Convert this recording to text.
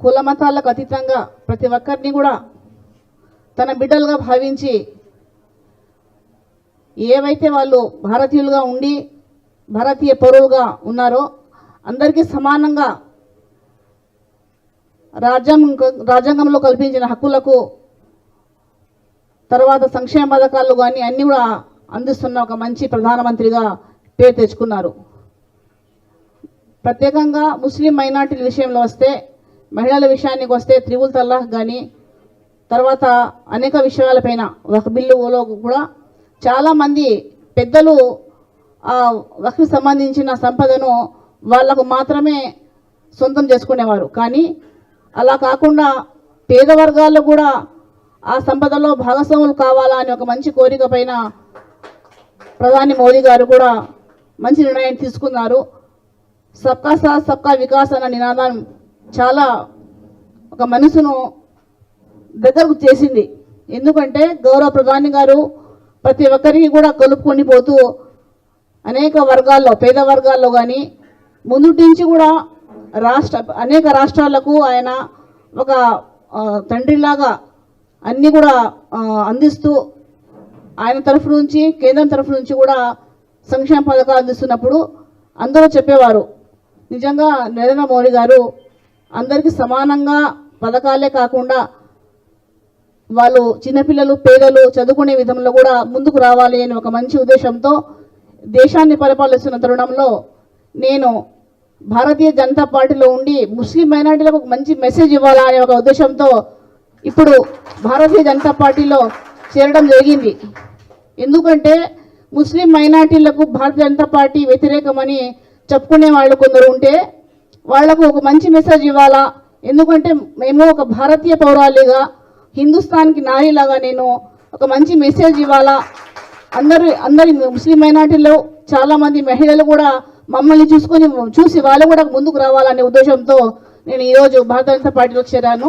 కుల మతాలకు అతీతంగా ప్రతి ఒక్కరిని కూడా తన బిడ్డలుగా భావించి ఏవైతే వాళ్ళు భారతీయులుగా ఉండి భారతీయ పౌరులుగా ఉన్నారో అందరికీ సమానంగా రాజ్యాంగంలో కల్పించిన హక్కులకు తర్వాత సంక్షేమ పథకాలు కానీ అన్నీ కూడా అందిస్తున్న ఒక మంచి ప్రధానమంత్రిగా పేరు తెచ్చుకున్నారు. ప్రత్యేకంగా ముస్లిం మైనార్టీల విషయంలో వస్తే, మహిళల విషయానికి వస్తే త్రిపుల్ తలాక్ కానీ తర్వాత అనేక విషయాలపైన వక్ఫ్ బిల్లులో కూడా చాలామంది పెద్దలు ఆ వక్ఫ్కి సంబంధించిన సంపదను వాళ్లకు మాత్రమే సొంతం చేసుకునేవారు. కానీ అలా కాకుండా పేద వర్గాల్లో కూడా ఆ సంపదలో భాగస్వాములు కావాలా అని ఒక మంచి కోరిక పైన ప్రధాని మోదీ గారు కూడా మంచి నిర్ణయం తీసుకున్నారు. సబ్కా సాత్ సబ్కా వికాస్ అన్న నినాదం చాలా ఒక మనసును దగ్గరకు చేసింది. ఎందుకంటే గౌరవ ప్రధాని గారు ప్రతి ఒక్కరికి కూడా కలుపుకొని పోతూ అనేక వర్గాల్లో పేద వర్గాల్లో కానీ ముందుటి నుంచి కూడా అనేక రాష్ట్రాలకు ఆయన ఒక తండ్రిలాగా అన్నీ కూడా అందిస్తూ ఆయన తరఫు నుంచి కేంద్రం తరఫు నుంచి కూడా సంక్షేమ పథకాలు అందిస్తున్నప్పుడు అందరూ చెప్పేవారు, నిజంగా నరేంద్ర మోడీ గారు అందరికీ సమానంగా పథకాలే కాకుండా వాళ్ళు చిన్నపిల్లలు పేదలు చదువుకునే విధంలో కూడా ముందుకు రావాలి అని ఒక మంచి ఉద్దేశంతో దేశాన్ని పరిపాలిస్తున్న తరుణంలో నేను భారతీయ జనతా పార్టీలో ఉండి ముస్లిం మైనార్టీలకు ఒక మంచి మెసేజ్ ఇవ్వాలా అనే ఒక ఉద్దేశంతో ఇప్పుడు భారతీయ జనతా పార్టీలో చేరడం జరిగింది. ఎందుకంటే ముస్లిం మైనార్టీలకు భారతీయ జనతా పార్టీ వ్యతిరేకమని చెప్పుకునే వాళ్ళు కొందరు ఉంటే వాళ్లకు ఒక మంచి మెసేజ్ ఇవ్వాలా. ఎందుకంటే మేము ఒక భారతీయ పౌరాలిగా హిందుస్థాన్కి నారీలాగా నేను ఒక మంచి మెసేజ్ ఇవ్వాలా. అందరి ముస్లిం మైనార్టీలో చాలామంది మహిళలు కూడా మమ్మల్ని చూసి వాళ్ళు కూడా ముందుకు రావాలనే ఉద్దేశంతో నేను ఈరోజు భారతీయ జనతా పార్టీలో చేరాను.